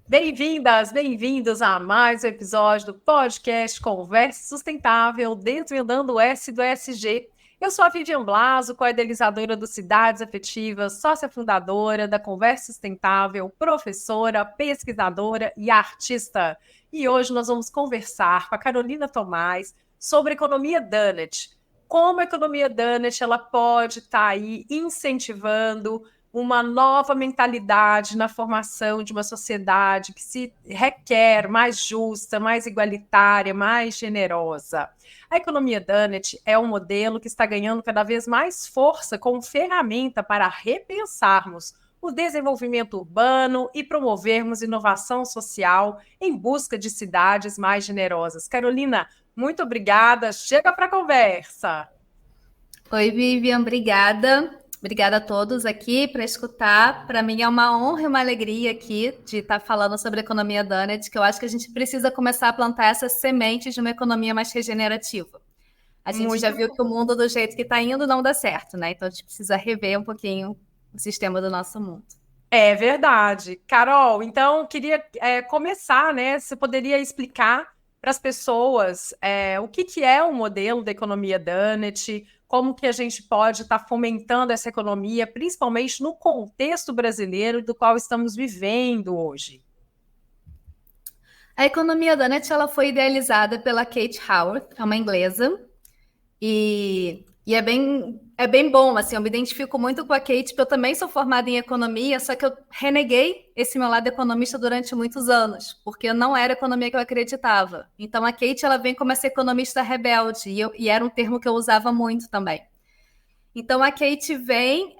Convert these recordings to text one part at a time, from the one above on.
Bem-vindas, bem-vindos a mais um episódio do podcast Conversa Sustentável, desvendando o S do ESG. Eu sou a Vivian Blaso, co-idealizadora do Cidades Afetivas, sócia fundadora da Conversa Sustentável, professora, pesquisadora e artista. E hoje nós vamos conversar com a Carolina Tomás sobre a economia Donut. Como a economia Donut ela pode estar aí incentivando uma nova mentalidade na formação de uma sociedade que se requer mais justa, mais igualitária, mais generosa. A economia Donut é um modelo que está ganhando cada vez mais força como ferramenta para repensarmos o desenvolvimento urbano e promovermos inovação social em busca de cidades mais generosas. Carolina, muito obrigada. Chega para a conversa. Oi, Vivian, obrigada. Obrigada a todos aqui para escutar. Para mim é uma honra e uma alegria aqui de estar falando sobre a economia Donut, que eu acho que a gente precisa começar a plantar essas sementes de uma economia mais regenerativa. A gente já viu que o mundo do jeito que está indo não dá certo, né? Então a gente precisa rever um pouquinho o sistema do nosso mundo. É verdade. Carol, então queria começar, né? Você poderia explicar para as pessoas o que é o modelo da economia Donut, como que a gente pode estar fomentando essa economia, principalmente no contexto brasileiro do qual estamos vivendo hoje. A economia Donut ela foi idealizada pela Kate Raworth, é uma inglesa, e é bem bom, assim, eu me identifico muito com a Kate, porque eu também sou formada em economia, só que eu reneguei esse meu lado economista durante muitos anos, porque não era a economia que eu acreditava. Então a Kate, ela vem como essa economista rebelde, e era um termo que eu usava muito também. Então a Kate vem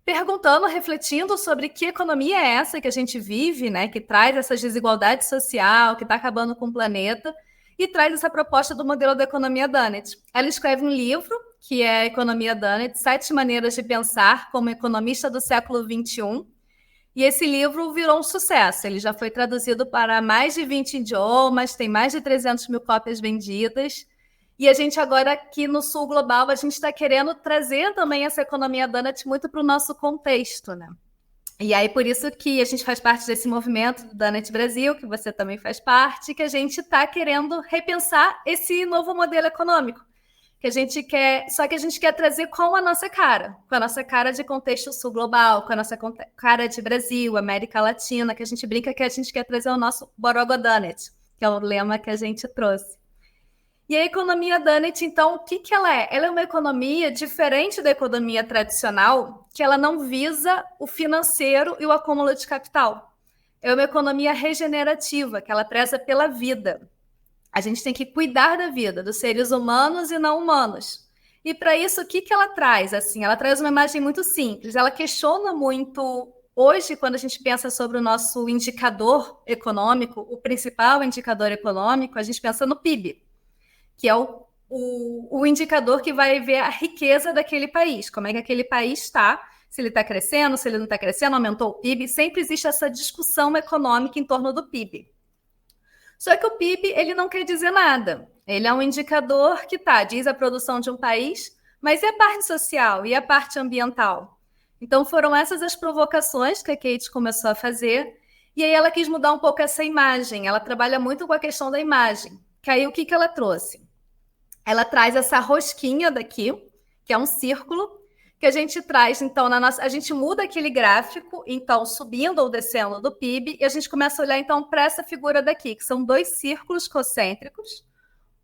perguntando, refletindo sobre que economia é essa que a gente vive, né, que traz essa desigualdade social, que está acabando com o planeta, e traz essa proposta do modelo da economia Donut. Ela escreve um livro, que é a Economia Donut, 7 maneiras de pensar como economista do século XXI, e esse livro virou um sucesso. Ele já foi traduzido para mais de 20 idiomas, tem mais de 300 mil cópias vendidas, e a gente agora aqui no Sul Global, a gente está querendo trazer também essa economia Donut muito para o nosso contexto, né? E aí, por isso que a gente faz parte desse movimento do Donut Brasil, que você também faz parte, que a gente está querendo repensar esse novo modelo econômico, que a gente quer, só que a gente quer trazer com a nossa cara de contexto sul global, com a nossa cara de Brasil, América Latina, que a gente brinca que a gente quer trazer o nosso Borogodonut, Donut, que é o lema que a gente trouxe. E a economia Donut, então, o que ela é? Ela é uma economia diferente da economia tradicional, que ela não visa o financeiro e o acúmulo de capital. É uma economia regenerativa, que ela preza pela vida. A gente tem que cuidar da vida, dos seres humanos e não humanos. E para isso, o que ela traz? Assim, ela traz uma imagem muito simples. Ela questiona muito, hoje, quando a gente pensa sobre o nosso indicador econômico, o principal indicador econômico, a gente pensa no PIB, que é o indicador que vai ver a riqueza daquele país, como é que aquele país está, se ele está crescendo, se ele não está crescendo, aumentou o PIB, sempre existe essa discussão econômica em torno do PIB. Só que o PIB, ele não quer dizer nada, ele é um indicador que diz a produção de um país, mas e a parte social, e a parte ambiental? Então foram essas as provocações que a Kate começou a fazer, e aí ela quis mudar um pouco essa imagem, ela trabalha muito com a questão da imagem, que aí o que ela trouxe? Ela traz essa rosquinha daqui, que é um círculo, que a gente traz, então, a gente muda aquele gráfico, então, subindo ou descendo do PIB, e a gente começa a olhar, então, para essa figura daqui, que são 2 círculos concêntricos,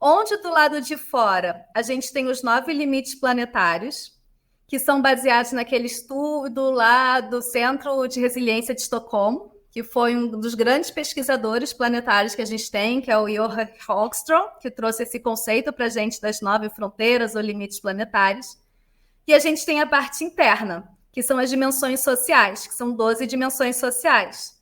onde do lado de fora a gente tem os 9 limites planetários, que são baseados naquele estudo lá do Centro de Resiliência de Estocolmo, que foi um dos grandes pesquisadores planetários que a gente tem, que é o Johan Hagström, que trouxe esse conceito para a gente das 9 fronteiras ou limites planetários. E a gente tem a parte interna, que são as dimensões sociais, que são 12 dimensões sociais.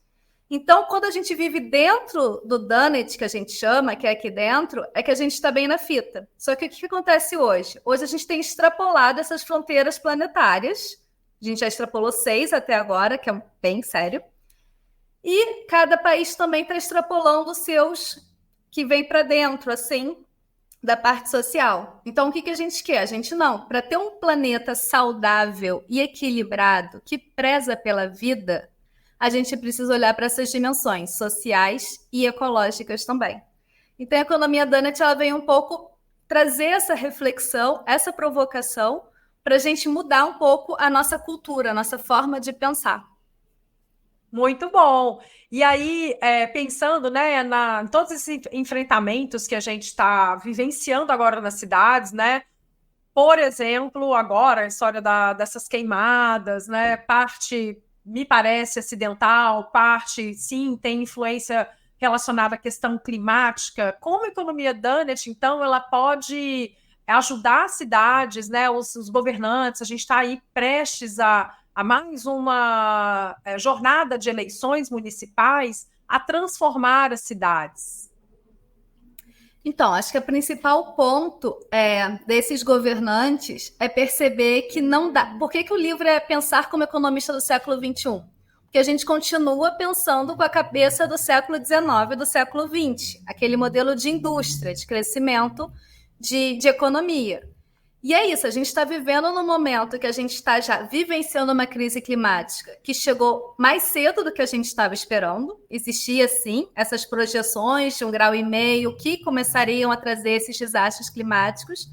Então, quando a gente vive dentro do Donut, que a gente chama, que é aqui dentro, é que a gente está bem na fita. Só que o que acontece hoje? Hoje a gente tem extrapolado essas fronteiras planetárias. A gente já extrapolou 6 até agora, que é bem sério. E cada país também está extrapolando os seus que vem para dentro, assim, da parte social. Então, o que a gente quer? A gente não. Para ter um planeta saudável e equilibrado, que preza pela vida, a gente precisa olhar para essas dimensões sociais e ecológicas também. Então, a economia Donut, ela vem um pouco trazer essa reflexão, essa provocação, para a gente mudar um pouco a nossa cultura, a nossa forma de pensar. Muito bom. E aí, pensando, né, em todos esses enfrentamentos que a gente está vivenciando agora nas cidades, né? Por exemplo, agora a história dessas queimadas, né? Parte me parece acidental, parte sim tem influência relacionada à questão climática. Como a economia Donut, então, ela pode ajudar as cidades, né? Os governantes, a gente está aí prestes a mais uma jornada de eleições municipais a transformar as cidades. Então, acho que o principal ponto desses governantes é perceber que não dá. Por que o livro é Pensar como Economista do século XXI? Porque a gente continua pensando com a cabeça do século XIX e do século XX, aquele modelo de indústria, de crescimento, de economia. E é isso, a gente está vivendo num momento que a gente está já vivenciando uma crise climática que chegou mais cedo do que a gente estava esperando. Existia, sim, essas projeções de 1,5 graus que começariam a trazer esses desastres climáticos.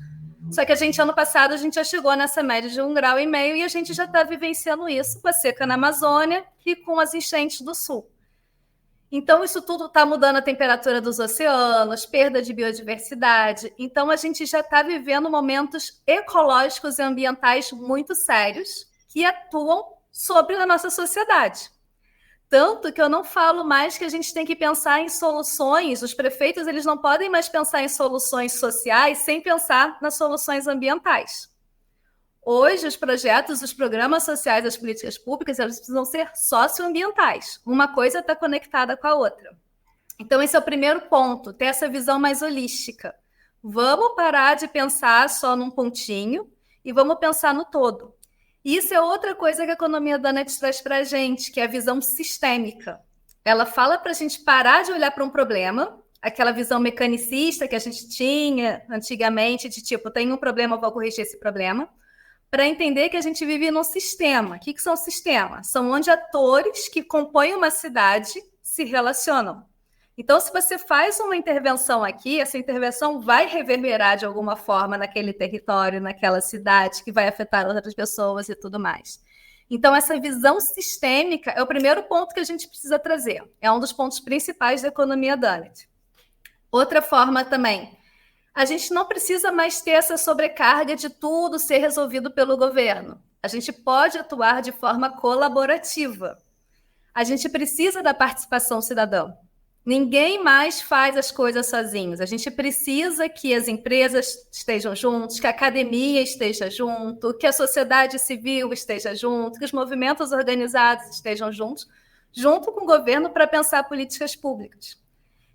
Só que ano passado, a gente já chegou nessa média de 1,5 graus e a gente já está vivenciando isso com a seca na Amazônia e com as enchentes do Sul. Então, isso tudo está mudando a temperatura dos oceanos, perda de biodiversidade. Então, a gente já está vivendo momentos ecológicos e ambientais muito sérios que atuam sobre a nossa sociedade. Tanto que eu não falo mais que a gente tem que pensar em soluções, os prefeitos eles não podem mais pensar em soluções sociais sem pensar nas soluções ambientais. Hoje, os projetos, os programas sociais, as políticas públicas, elas precisam ser socioambientais. Uma coisa está conectada com a outra. Então, esse é o primeiro ponto, ter essa visão mais holística. Vamos parar de pensar só num pontinho e vamos pensar no todo. Isso é outra coisa que a economia Donut traz para a gente, que é a visão sistêmica. Ela fala para a gente parar de olhar para um problema, aquela visão mecanicista que a gente tinha antigamente, de tipo, tem um problema, eu vou corrigir esse problema, para entender que a gente vive num sistema. O que são sistemas? São onde atores que compõem uma cidade se relacionam. Então, se você faz uma intervenção aqui, essa intervenção vai reverberar de alguma forma naquele território, naquela cidade, que vai afetar outras pessoas e tudo mais. Então, essa visão sistêmica é o primeiro ponto que a gente precisa trazer. É um dos pontos principais da economia Donut. Outra forma também, a gente não precisa mais ter essa sobrecarga de tudo ser resolvido pelo governo. A gente pode atuar de forma colaborativa. A gente precisa da participação cidadã. Ninguém mais faz as coisas sozinhos. A gente precisa que as empresas estejam juntos, que a academia esteja junto, que a sociedade civil esteja junto, que os movimentos organizados estejam juntos, junto com o governo para pensar políticas públicas.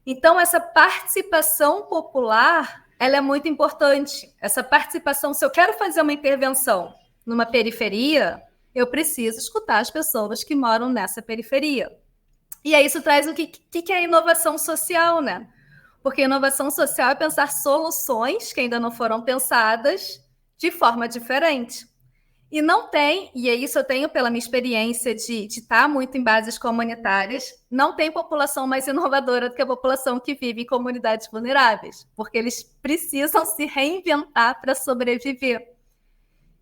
Então, essa participação popular, ela é muito importante. Essa participação, se eu quero fazer uma intervenção numa periferia, eu preciso escutar as pessoas que moram nessa periferia. E aí isso traz o que é inovação social, né? Porque inovação social é pensar soluções que ainda não foram pensadas de forma diferente. E não tem, e é isso eu tenho pela minha experiência de estar muito em bases comunitárias, não tem população mais inovadora do que a população que vive em comunidades vulneráveis, porque eles precisam se reinventar para sobreviver.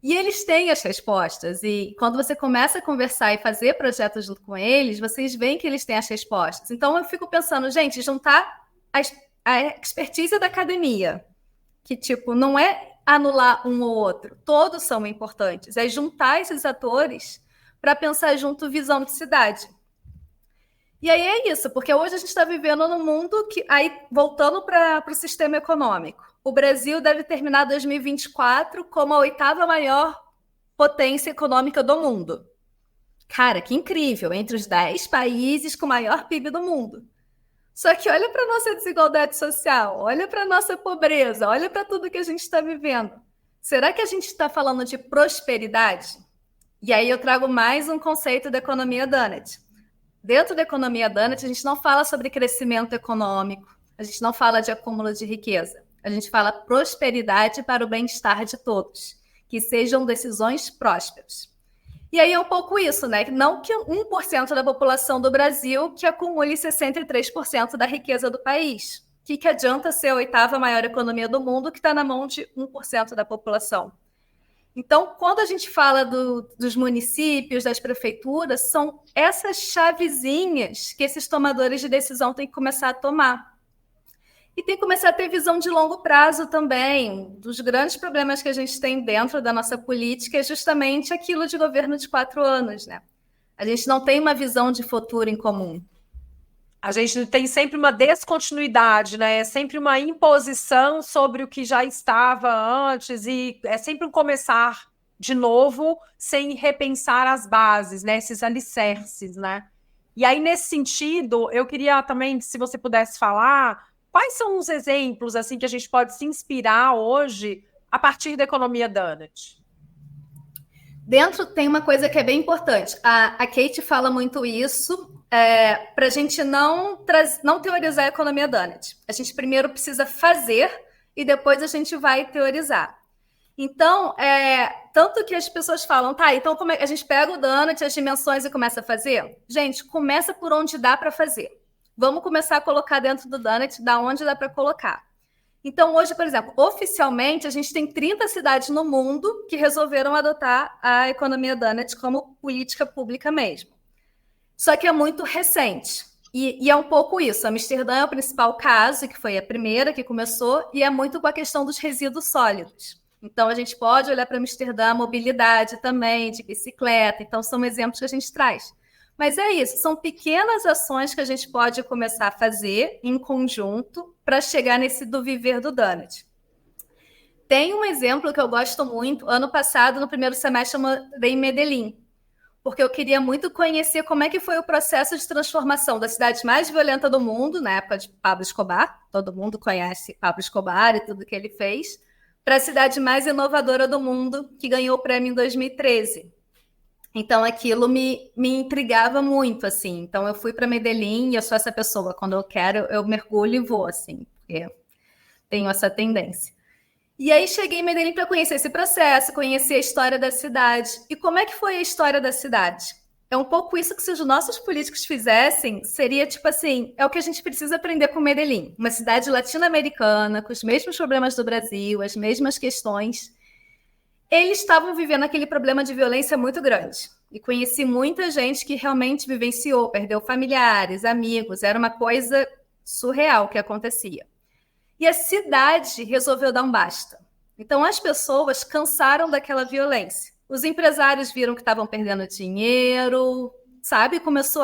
E eles têm as respostas, e quando você começa a conversar e fazer projetos junto com eles, vocês veem que eles têm as respostas. Então eu fico pensando, gente, juntar a expertise da academia, que tipo, não é anular um ou outro, todos são importantes, é juntar esses atores para pensar junto visão de cidade. E aí é isso, porque hoje a gente está vivendo num mundo que, aí voltando para o sistema econômico, o Brasil deve terminar 2024 como a 8ª maior potência econômica do mundo. Cara, que incrível, entre os 10 países com o maior PIB do mundo. Só que olha para a nossa desigualdade social, olha para a nossa pobreza, olha para tudo que a gente está vivendo. Será que a gente está falando de prosperidade? E aí eu trago mais um conceito da economia Donut. Dentro da economia Donut, a gente não fala sobre crescimento econômico, a gente não fala de acúmulo de riqueza. A gente fala prosperidade para o bem-estar de todos, que sejam decisões prósperas. E aí é um pouco isso, né? Não que 1% da população do Brasil que acumule 63% da riqueza do país. O que adianta ser a 8ª maior economia do mundo que está na mão de 1% da população? Então, quando a gente fala dos municípios, das prefeituras, são essas chavezinhas que esses tomadores de decisão têm que começar a tomar. E tem que começar a ter visão de longo prazo também. Dos grandes problemas que a gente tem dentro da nossa política é justamente aquilo de governo de 4 anos, né? A gente não tem uma visão de futuro em comum. A gente tem sempre uma descontinuidade, né? É sempre uma imposição sobre o que já estava antes e é sempre um começar de novo sem repensar as bases, né? Esses alicerces, né? E aí, nesse sentido, eu queria também, se você pudesse falar, quais são os exemplos assim que a gente pode se inspirar hoje a partir da economia Donut? Dentro tem uma coisa que é bem importante. A Kate fala muito isso, para a gente não teorizar a economia Donut. A gente primeiro precisa fazer e depois a gente vai teorizar. Então, tanto que as pessoas falam, tá, então como é que a gente pega o Donut, as dimensões e começa a fazer? Gente, começa por onde dá para fazer. Vamos começar a colocar dentro do Donut da onde dá para colocar. Então, hoje, por exemplo, oficialmente, a gente tem 30 cidades no mundo que resolveram adotar a economia Donut como política pública mesmo. Só que é muito recente. E é um pouco isso. Amsterdã é o principal caso, que foi a primeira que começou, e é muito com a questão dos resíduos sólidos. Então, a gente pode olhar para Amsterdã, mobilidade também, de bicicleta. Então, são exemplos que a gente traz. Mas é isso, são pequenas ações que a gente pode começar a fazer em conjunto para chegar nesse do viver do Donut. Tem um exemplo que eu gosto muito. Ano passado, no primeiro semestre, eu morei em Medellín, porque eu queria muito conhecer como é que foi o processo de transformação da cidade mais violenta do mundo, na época de Pablo Escobar, todo mundo conhece Pablo Escobar e tudo que ele fez, para a cidade mais inovadora do mundo, que ganhou o prêmio em 2013. Então, aquilo me intrigava muito, assim. Então, eu fui para Medellín e eu sou essa pessoa. Quando eu quero, eu mergulho e vou, assim, porque tenho essa tendência. E aí, cheguei em Medellín para conhecer esse processo, conhecer a história da cidade. E como é que foi a história da cidade? É um pouco isso que se os nossos políticos fizessem, seria tipo assim, é o que a gente precisa aprender com Medellín. Uma cidade latino-americana, com os mesmos problemas do Brasil, as mesmas questões. Eles estavam vivendo aquele problema de violência muito grande. E conheci muita gente que realmente vivenciou, perdeu familiares, amigos, era uma coisa surreal que acontecia. E a cidade resolveu dar um basta. Então as pessoas cansaram daquela violência. Os empresários viram que estavam perdendo dinheiro, sabe? Começou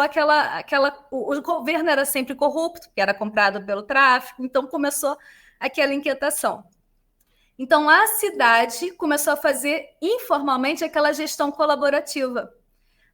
o governo era sempre corrupto, que era comprado pelo tráfico, então começou aquela inquietação. Então, a cidade começou a fazer informalmente aquela gestão colaborativa.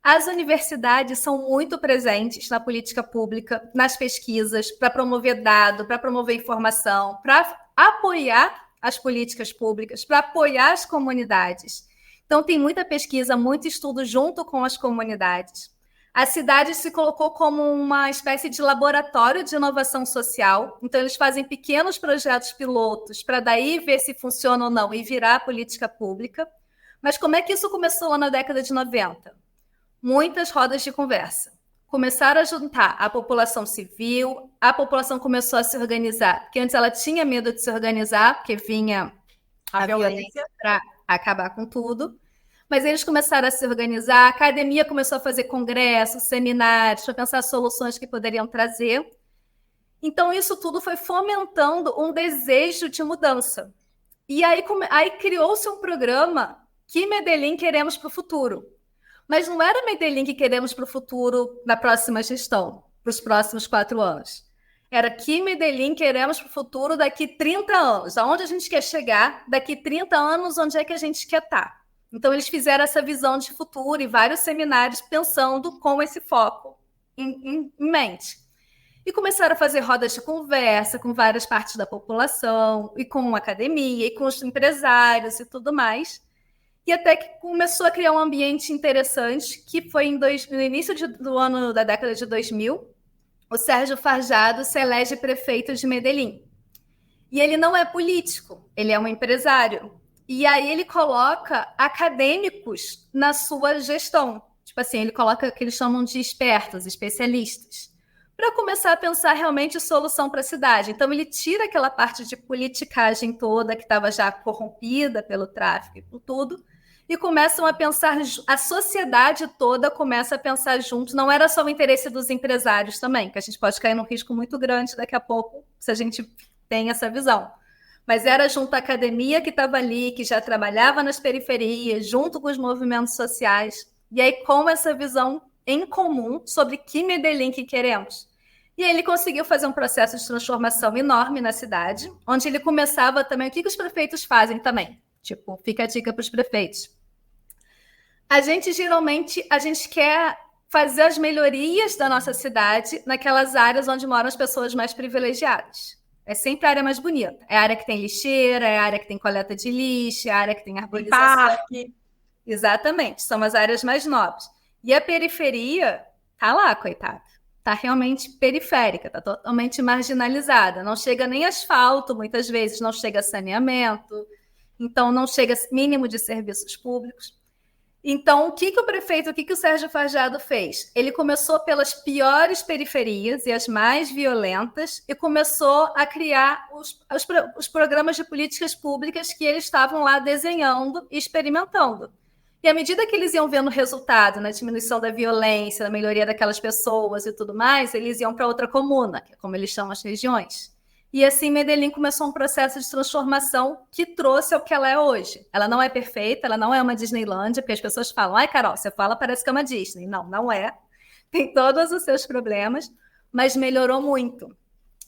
As universidades são muito presentes na política pública, nas pesquisas, para promover dado, para promover informação, para apoiar as políticas públicas, para apoiar as comunidades. Então, tem muita pesquisa, muito estudo junto com as comunidades. A cidade se colocou como uma espécie de laboratório de inovação social. Então, eles fazem pequenos projetos pilotos para daí ver se funciona ou não e virar política pública. Mas como é que isso começou lá na década de 90? Muitas rodas de conversa. Começaram a juntar a população civil, a população começou a se organizar, porque antes ela tinha medo de se organizar, porque vinha a violência para acabar com tudo. Mas eles começaram a se organizar, a academia começou a fazer congressos, seminários, para pensar soluções que poderiam trazer. Então, isso tudo foi fomentando um desejo de mudança. E aí criou-se um programa Que Medellín Queremos para o Futuro. Mas não era Medellín que queremos para o futuro na próxima gestão, para os próximos 4 anos. Era Que Medellín Queremos para o futuro daqui 30 anos. Aonde a gente quer chegar? Daqui 30 anos, onde é que a gente quer estar? Então, eles fizeram essa visão de futuro e vários seminários pensando com esse foco em mente. E começaram a fazer rodas de conversa com várias partes da população, e com a academia, e com os empresários e tudo mais. E até que começou a criar um ambiente interessante, que foi no início do ano da década de 2000, o Sérgio Farjado se elege prefeito de Medellín. E ele não é político, ele é um empresário. E aí ele coloca acadêmicos na sua gestão. Tipo assim, ele coloca o que eles chamam de expertos, especialistas, para começar a pensar realmente solução para a cidade. Então ele tira aquela parte de politicagem toda que estava já corrompida pelo tráfico e por tudo, e começam a pensar, a sociedade toda começa a pensar juntos, não era só o interesse dos empresários também, que a gente pode cair num risco muito grande daqui a pouco, se a gente tem essa visão. Mas era junto à academia que estava ali, que já trabalhava nas periferias, junto com os movimentos sociais, e aí com essa visão em comum sobre que Medellín que queremos. E aí ele conseguiu fazer um processo de transformação enorme na cidade, onde ele começava também, o que os prefeitos fazem também? Tipo, fica a dica para os prefeitos. A gente quer fazer as melhorias da nossa cidade naquelas áreas onde moram as pessoas mais privilegiadas. É sempre a área mais bonita. É a área que tem lixeira, é a área que tem coleta de lixo, é a área que tem arborização. Parque. Exatamente, são as áreas mais nobres. E a periferia tá lá, coitada. Tá realmente periférica, tá totalmente marginalizada. Não chega nem asfalto, muitas vezes, não chega saneamento, então não chega mínimo de serviços públicos. Então, o que o Sérgio Fajardo fez? Ele começou pelas piores periferias e as mais violentas e começou a criar os programas de políticas públicas que eles estavam lá desenhando e experimentando. E à medida que eles iam vendo resultado na diminuição da violência, na melhoria daquelas pessoas e tudo mais, eles iam para outra comuna, que é como eles chamam as regiões. E assim, Medellín começou um processo de transformação que trouxe ao que ela é hoje. Ela não é perfeita, ela não é uma Disneylândia, porque as pessoas falam, ai, Carol, você fala, parece que é uma Disney. Não, não é. Tem todos os seus problemas, mas melhorou muito.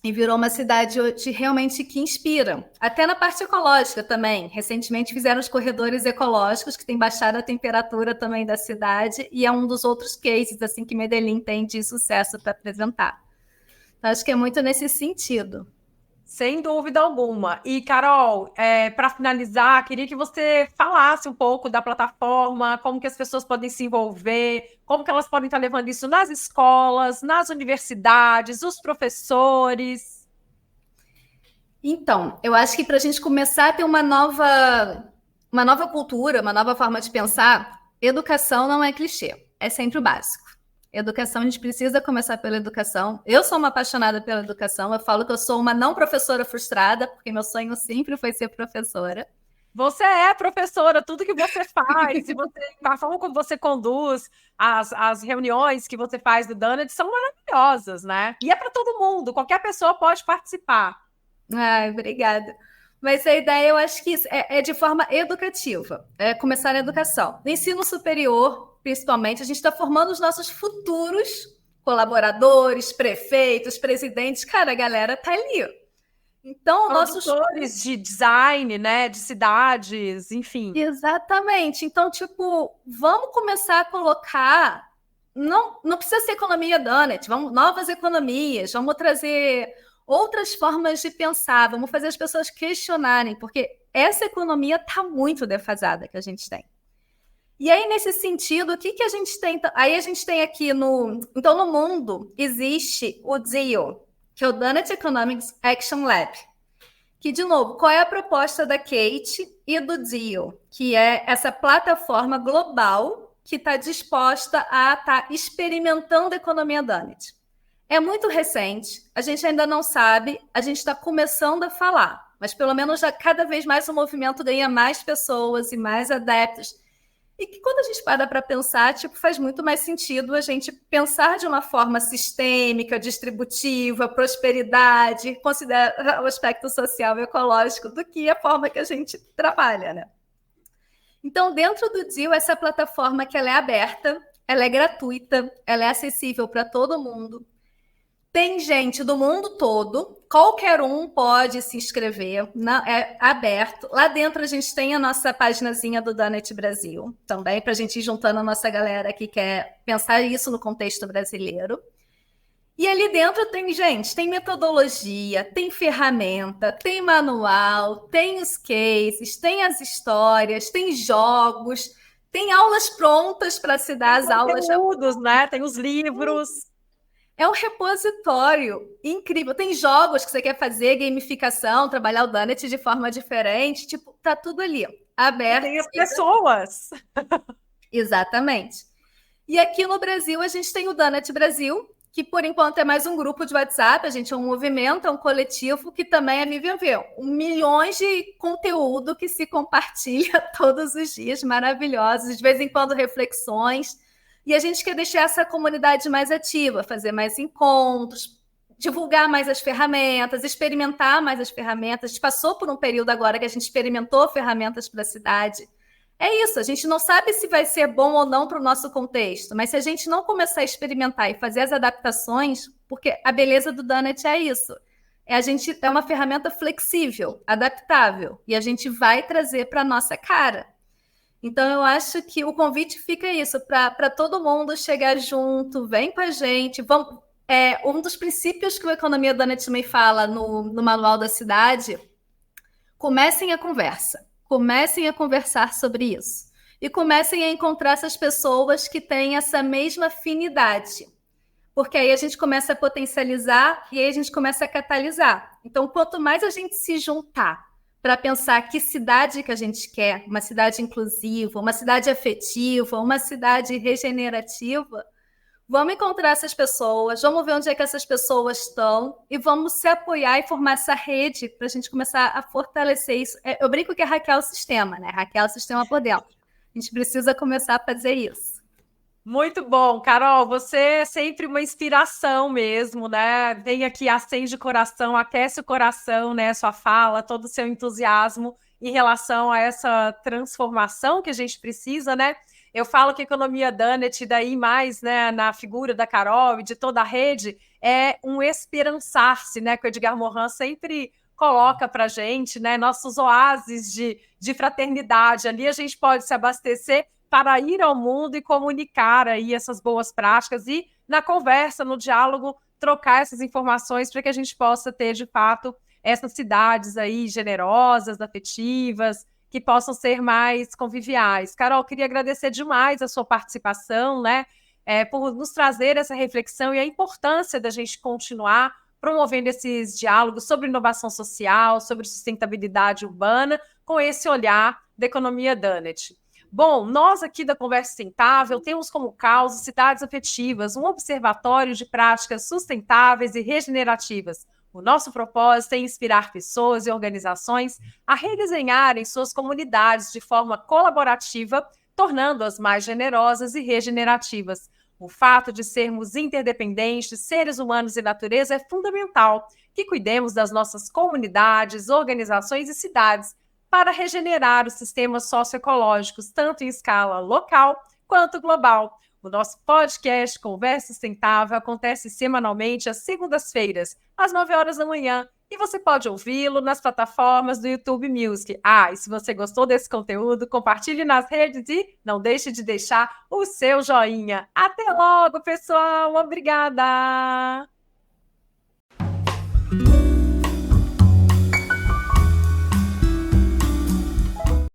E virou uma cidade hoje realmente que inspira. Até na parte ecológica também. Recentemente fizeram os corredores ecológicos, que tem baixado a temperatura também da cidade, e é um dos outros cases assim, que Medellín tem de sucesso para apresentar. Então, acho que é muito nesse sentido. Sem dúvida alguma. E, Carol, para finalizar, queria que você falasse um pouco da plataforma, como que as pessoas podem se envolver, como que elas podem estar levando isso nas escolas, nas universidades, os professores. Então, eu acho que para a gente começar a ter uma nova cultura, uma nova forma de pensar, educação não é clichê, é sempre o básico. Educação, a gente precisa começar pela educação. Eu sou uma apaixonada pela educação, eu falo que eu sou uma não professora frustrada, porque meu sonho sempre foi ser professora. Você é professora, tudo que você faz, a forma como você conduz as reuniões que você faz do Donut são maravilhosas, né? E é para todo mundo, qualquer pessoa pode participar. Ai, obrigada. Mas a ideia, eu acho que é de forma educativa, é começar a educação. No ensino superior, principalmente, a gente está formando os nossos futuros colaboradores, prefeitos, presidentes. Cara, a galera tá ali. Então, nossos produtores de design, né, de cidades, enfim. Exatamente. Então, tipo, vamos começar a colocar. Não precisa ser economia donut, vamos novas economias, vamos trazer outras formas de pensar, vamos fazer as pessoas questionarem, porque essa economia está muito defasada que a gente tem. E aí, nesse sentido, o que a gente tem? Aí a gente tem aqui Então, no mundo, existe o DEAL, que é o Donut Economics Action Lab. Que, de novo, qual é a proposta da Kate e do DEAL? Que é essa plataforma global que está disposta a estar experimentando a economia donut. É muito recente, a gente ainda não sabe, a gente está começando a falar, mas pelo menos já cada vez mais o movimento ganha mais pessoas e mais adeptos. E que quando a gente para pensar, tipo, faz muito mais sentido a gente pensar de uma forma sistêmica, distributiva, prosperidade, considerar o aspecto social e ecológico do que a forma que a gente trabalha, né? Então, dentro do DEAL, essa plataforma que ela é aberta, ela é gratuita, ela é acessível para todo mundo. Tem gente do mundo todo, qualquer um pode se inscrever, é aberto. Lá dentro a gente tem a nossa paginazinha do Donut Brasil, também, para a gente ir juntando a nossa galera que quer pensar isso no contexto brasileiro. E ali dentro tem metodologia, tem ferramenta, tem manual, tem os cases, tem as histórias, tem jogos, tem aulas prontas para se dar as aulas. Conteúdos, né? Tem os livros. É um repositório incrível. Tem jogos que você quer fazer, gamificação, trabalhar o Donut de forma diferente. Tipo, tá tudo ali, aberto. E tem as pessoas. Exatamente. E aqui no Brasil, a gente tem o Donut Brasil, que por enquanto é mais um grupo de WhatsApp. A gente é um movimento, é um coletivo que também é milhões de conteúdo que se compartilha todos os dias, maravilhosos. De vez em quando, reflexões. E a gente quer deixar essa comunidade mais ativa, fazer mais encontros, divulgar mais as ferramentas, experimentar mais as ferramentas. A gente passou por um período agora que a gente experimentou ferramentas para a cidade. É isso, a gente não sabe se vai ser bom ou não para o nosso contexto, mas se a gente não começar a experimentar e fazer as adaptações, porque a beleza do Donut é isso, é uma ferramenta flexível, adaptável, e a gente vai trazer para a nossa cara. Então, eu acho que o convite fica isso, para todo mundo chegar junto, vem com a gente. Vamos, um dos princípios que o Economia Donut também fala no Manual da Cidade, comecem a conversa. Comecem a conversar sobre isso. E comecem a encontrar essas pessoas que têm essa mesma afinidade. Porque aí a gente começa a potencializar e aí a gente começa a catalisar. Então, quanto mais a gente se juntar para pensar que cidade que a gente quer, uma cidade inclusiva, uma cidade afetiva, uma cidade regenerativa, vamos encontrar essas pessoas, vamos ver onde é que essas pessoas estão e vamos se apoiar e formar essa rede para a gente começar a fortalecer isso. Eu brinco que é hackear o sistema, né? Hackear o sistema por dentro. A gente precisa começar a fazer isso. Muito bom, Carol, você é sempre uma inspiração mesmo, né? Vem aqui, acende o coração, aquece o coração, né? Sua fala, todo o seu entusiasmo em relação a essa transformação que a gente precisa, né? Eu falo que a Economia Donut, daí mais, né, na figura da Carol e de toda a rede, é um esperançar-se, né? Que o Edgar Morin sempre coloca para a gente, né? Nossos oásis de fraternidade. Ali a gente pode se abastecer para ir ao mundo e comunicar aí essas boas práticas e, na conversa, no diálogo, trocar essas informações para que a gente possa ter, de fato, essas cidades aí generosas, afetivas, que possam ser mais conviviais. Carol, queria agradecer demais a sua participação, né, por nos trazer essa reflexão e a importância da gente continuar promovendo esses diálogos sobre inovação social, sobre sustentabilidade urbana, com esse olhar da Economia Donut. Bom, nós aqui da Conversa Sustentável temos como causa Cidades Afetivas, um observatório de práticas sustentáveis e regenerativas. O nosso propósito é inspirar pessoas e organizações a redesenharem suas comunidades de forma colaborativa, tornando-as mais generosas e regenerativas. O fato de sermos interdependentes, seres humanos e natureza, é fundamental que cuidemos das nossas comunidades, organizações e cidades, para regenerar os sistemas socioecológicos, tanto em escala local quanto global. O nosso podcast Conversa Sustentável acontece semanalmente às segundas-feiras, às 9 horas da manhã, e você pode ouvi-lo nas plataformas do YouTube Music. E se você gostou desse conteúdo, compartilhe nas redes e não deixe de deixar o seu joinha. Até logo, pessoal! Obrigada!